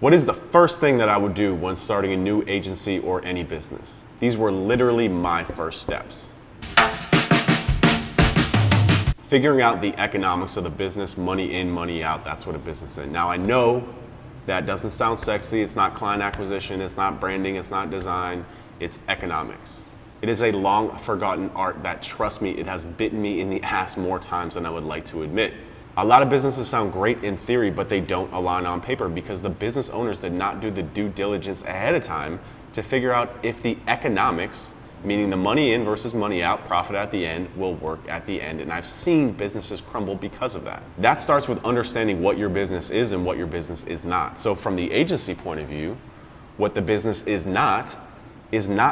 What is the first thing that I would do when starting a new agency or any business? These were literally my first steps. Figuring out the economics of the business, money in, money out, that's what a business is. Now I know that doesn't sound sexy, it's not client acquisition, it's not branding, it's not design, it's economics. It is a long forgotten art that, trust me, it has bitten me in the ass more times than I would like to admit. A lot of businesses sound great in theory, but they don't align on paper because the business owners did not do the due diligence ahead of time to figure out if the economics, meaning the money in versus money out, profit at the end, will work at the end. And I've seen businesses crumble because of that. That starts with understanding what your business is and what your business is not. So from the agency point of view, what the business is not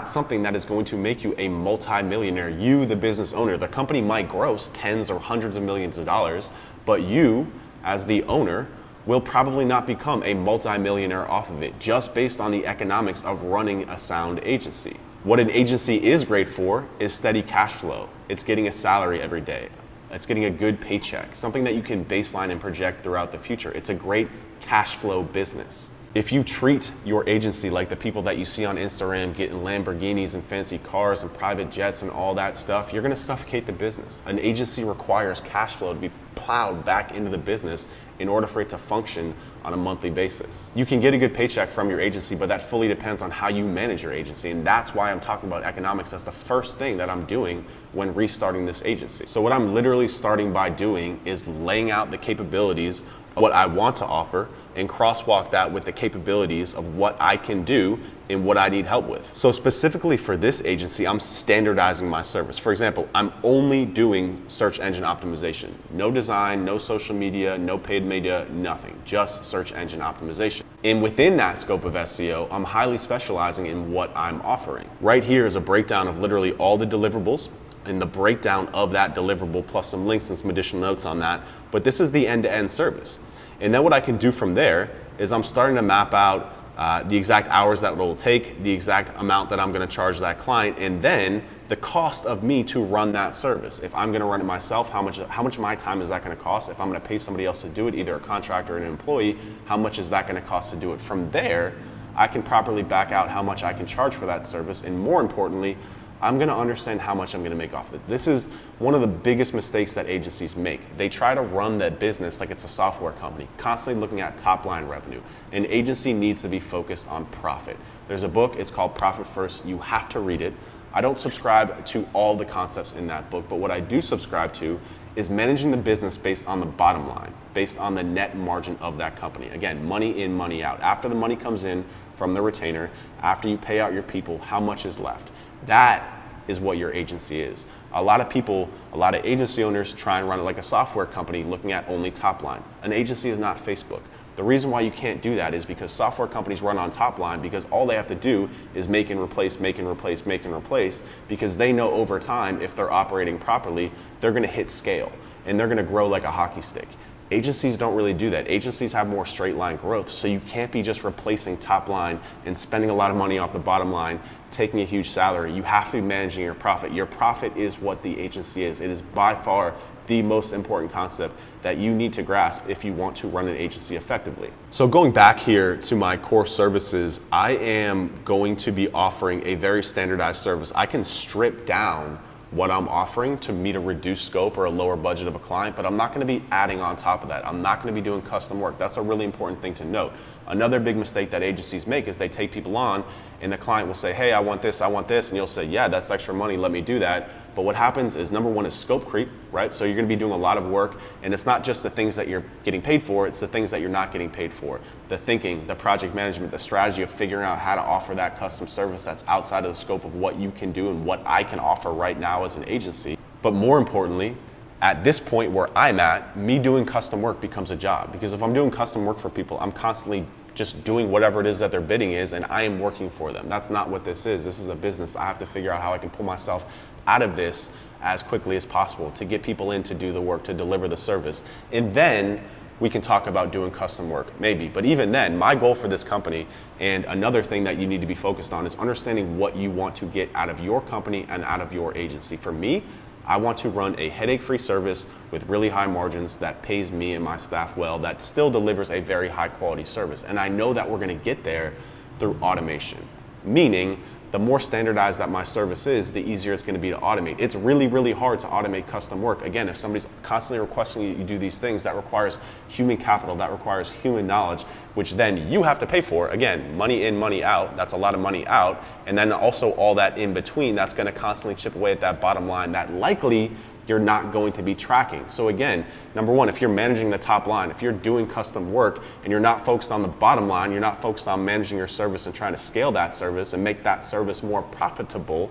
something that is going to make you a multi-millionaire. You, the business owner, the company might gross tens or hundreds of millions of dollars, but you, as the owner, will probably not become a multi-millionaire off of it, just based on the economics of running a sound agency. What an agency is great for is steady cash flow. It's getting a salary every day. It's getting a good paycheck, something that you can baseline and project throughout the future. It's a great cash flow business. If you treat your agency like the people that you see on Instagram getting Lamborghinis and fancy cars and private jets and all that stuff, you're gonna suffocate the business. An agency requires cash flow to be plowed back into the business in order for it to function on a monthly basis. You can get a good paycheck from your agency, but that fully depends on how you manage your agency. And that's why I'm talking about economics as the first thing that I'm doing when restarting this agency. So what I'm literally starting by doing is laying out the capabilities of what I want to offer and crosswalk that with the capabilities of what I can do and what I need help with. So specifically for this agency, I'm standardizing my service. For example, I'm only doing search engine optimization. No design, no social media, no paid media, nothing, just search engine optimization. And within that scope of SEO, I'm highly specializing in what I'm offering. Right here is a breakdown of literally all the deliverables and the breakdown of that deliverable plus some links and some additional notes on that. But this is the end-to-end service. And then what I can do from there is I'm starting to map out the exact hours that it will take, the exact amount that I'm gonna charge that client, and then the cost of me to run that service. If I'm gonna run it myself, how much of my time is that gonna cost? If I'm gonna pay somebody else to do it, either a contractor or an employee, how much is that gonna cost to do it? From there, I can properly back out how much I can charge for that service, and more importantly, I'm gonna understand how much I'm gonna make off of it. This is one of the biggest mistakes that agencies make. They try to run that business like it's a software company, constantly looking at top line revenue. An agency needs to be focused on profit. There's a book, it's called Profit First. You have to read it. I don't subscribe to all the concepts in that book, but what I do subscribe to is managing the business based on the bottom line, based on the net margin of that company. Again, money in, money out. After the money comes in from the retainer, after you pay out your people, how much is left? That is what your agency is. A lot of people, a lot of agency owners try and run it like a software company looking at only top line. An agency is not Facebook. The reason why you can't do that is because software companies run on top line because all they have to do is make and replace, make and replace, make and replace, because they know over time if they're operating properly, they're gonna hit scale and they're gonna grow like a hockey stick. Agencies don't really do that. Agencies have more straight line growth, so you can't be just replacing top line and spending a lot of money off the bottom line, taking a huge salary. You have to be managing your profit. Your profit is what the agency is. It is by far the most important concept that you need to grasp if you want to run an agency effectively. So going back here to my core services, I am going to be offering a very standardized service. I can strip down what I'm offering to meet a reduced scope or a lower budget of a client, but I'm not gonna be adding on top of that. I'm not gonna be doing custom work. That's a really important thing to note. Another big mistake that agencies make is they take people on and the client will say, hey, I want this, and you'll say, yeah, that's extra money, let me do that. But what happens is, number one is scope creep, right? So you're gonna be doing a lot of work, and it's not just the things that you're getting paid for, it's the things that you're not getting paid for. The thinking, the project management, the strategy of figuring out how to offer that custom service that's outside of the scope of what you can do and what I can offer right now as an agency. But more importantly, at this point where I'm at, me doing custom work becomes a job. Because if I'm doing custom work for people, I'm constantly just doing whatever it is that their bidding is, and I am working for them. That's not what this is. This is a business. I have to figure out how I can pull myself out of this as quickly as possible to get people in to do the work, to deliver the service. And then we can talk about doing custom work, maybe. But even then, my goal for this company, and another thing that you need to be focused on, is understanding what you want to get out of your company and out of your agency. For me, I want to run a headache-free service with really high margins that pays me and my staff well, that still delivers a very high quality service. And I know that we're gonna get there through automation, meaning the more standardized that my service is, the easier it's gonna be to automate. It's really, really hard to automate custom work. Again, if somebody's constantly requesting you do these things, that requires human capital, that requires human knowledge, which then you have to pay for. Again, money in, money out, that's a lot of money out. And then also all that in between, that's gonna constantly chip away at that bottom line that likely you're not going to be tracking. So again, number one, if you're managing the top line, if you're doing custom work and you're not focused on the bottom line, you're not focused on managing your service and trying to scale that service and make that service more profitable,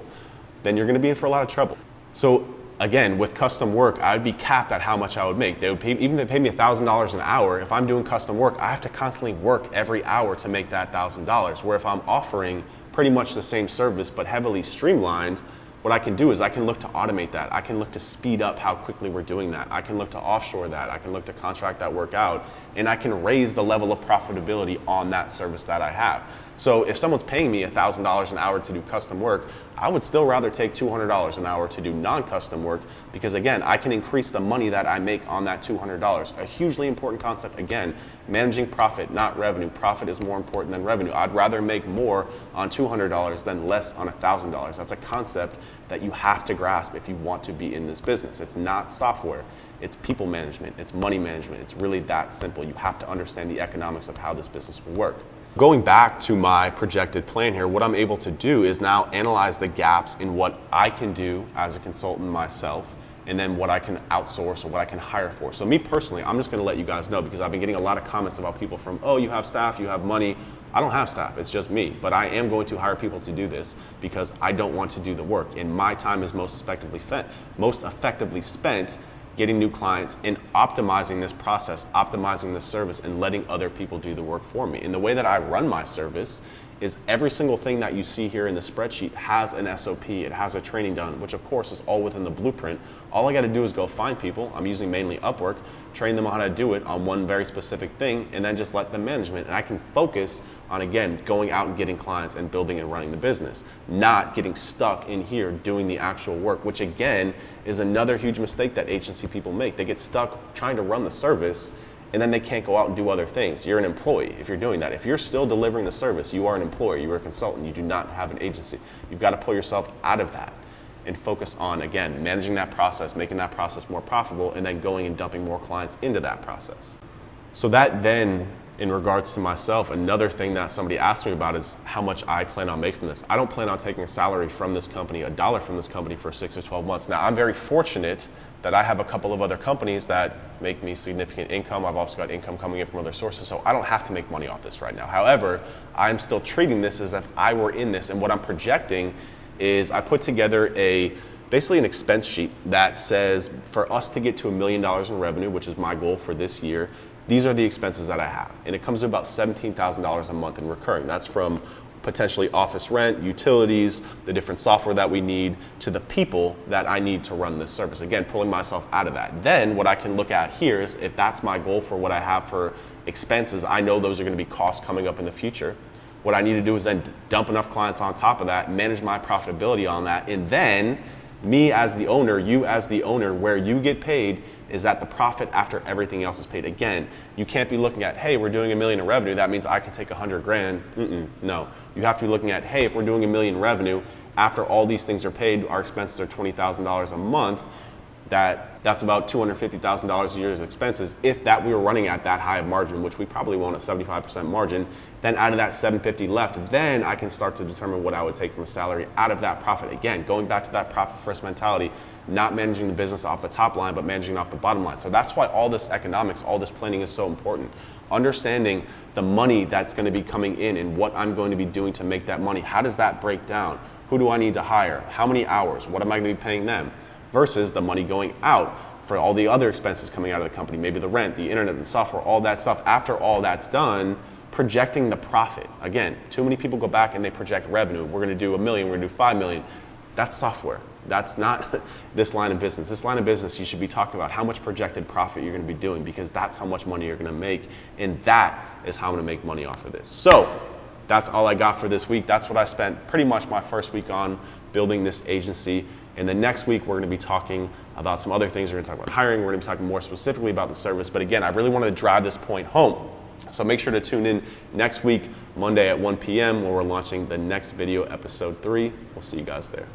then you're gonna be in for a lot of trouble. So again, with custom work, I would be capped at how much I would make. They would pay, even if they pay me $1,000 an hour, if I'm doing custom work, I have to constantly work every hour to make that $1,000. Where if I'm offering pretty much the same service but heavily streamlined, what I can do is I can look to automate that. I can look to speed up how quickly we're doing that. I can look to offshore that. I can look to contract that work out. And I can raise the level of profitability on that service that I have. So if someone's paying me $1,000 an hour to do custom work, I would still rather take $200 an hour to do non-custom work, because again, I can increase the money that I make on that $200. A hugely important concept, again, managing profit, not revenue. Profit is more important than revenue. I'd rather make more on $200 than less on $1,000. That's a concept that you have to grasp if you want to be in this business. It's not software, it's people management, it's money management. It's really that simple. You have to understand the economics of how this business will work. Going back to my projected plan here, what I'm able to do is now analyze the gaps in what I can do as a consultant myself, and then what I can outsource or what I can hire for. So me personally, I'm just gonna let you guys know, because I've been getting a lot of comments about people from, oh, you have staff, you have money. I don't have staff, it's just me, but I am going to hire people to do this because I don't want to do the work. And my time is most effectively spent getting new clients and optimizing this process, optimizing this service, and letting other people do the work for me. And the way that I run my service is every single thing that you see here in the spreadsheet has an SOP, it has a training done, which of course is all within the blueprint. All I gotta do is go find people, I'm using mainly Upwork, train them on how to do it on one very specific thing, and then just let them manage it. And I can focus on, again, going out and getting clients and building and running the business, not getting stuck in here doing the actual work, which again is another huge mistake that agency people make. They get stuck trying to run the service, and then they can't go out and do other things. You're an employee if you're doing that. If you're still delivering the service, you are an employee, you are a consultant, you do not have an agency. You've got to pull yourself out of that and focus on, again, managing that process, making that process more profitable, and then going and dumping more clients into that process. So that then, in regards to myself, another thing that somebody asked me about is how much I plan on making from this. I don't plan on taking a salary from this company, a dollar from this company for 6 or 12 months. Now, I'm very fortunate that I have a couple of other companies that make me significant income. I've also got income coming in from other sources, so I don't have to make money off this right now. However, I'm still treating this as if I were in this, and what I'm projecting is I put together basically an expense sheet that says for us to get to $1 million in revenue, which is my goal for this year, these are the expenses that I have. And it comes to about $17,000 a month in recurring. That's from potentially office rent, utilities, the different software that we need, to the people that I need to run this service. Again, pulling myself out of that. Then what I can look at here is, if that's my goal for what I have for expenses, I know those are gonna be costs coming up in the future. What I need to do is then dump enough clients on top of that, manage my profitability on that, and then me as the owner, you as the owner, where you get paid is at the profit after everything else is paid. Again, you can't be looking at, hey, we're doing $1 million in revenue, that means I can take 100 grand. No, you have to be looking at, hey, if we're doing $1 million in revenue, after all these things are paid, our expenses are $20,000 a month, that's about $250,000 a year's expenses. If that we were running at that high of margin, which we probably won't at 75% margin, then out of that 750 left, then I can start to determine what I would take from a salary out of that profit. Again, going back to that profit first mentality, not managing the business off the top line, but managing off the bottom line. So that's why all this economics, all this planning is so important. Understanding the money that's going to be coming in and what I'm going to be doing to make that money. How does that break down? Who do I need to hire? How many hours? What am I going to be paying them? Versus the money going out for all the other expenses coming out of the company, maybe the rent, the internet, the software, all that stuff. After all that's done, projecting the profit. Again, too many people go back and they project revenue. We're gonna do $1 million, we're gonna do $5 million. That's software. That's not this line of business. This line of business, you should be talking about how much projected profit you're gonna be doing, because that's how much money you're gonna make, and that is how I'm gonna make money off of this. So, that's all I got for this week. That's what I spent pretty much my first week on building this agency. And the next week, we're going to be talking about some other things. We're going to talk about hiring. We're going to be talking more specifically about the service. But again, I really wanted to drive this point home. So make sure to tune in next week, Monday at 1 p.m. where we're launching the next video, episode 3. We'll see you guys there.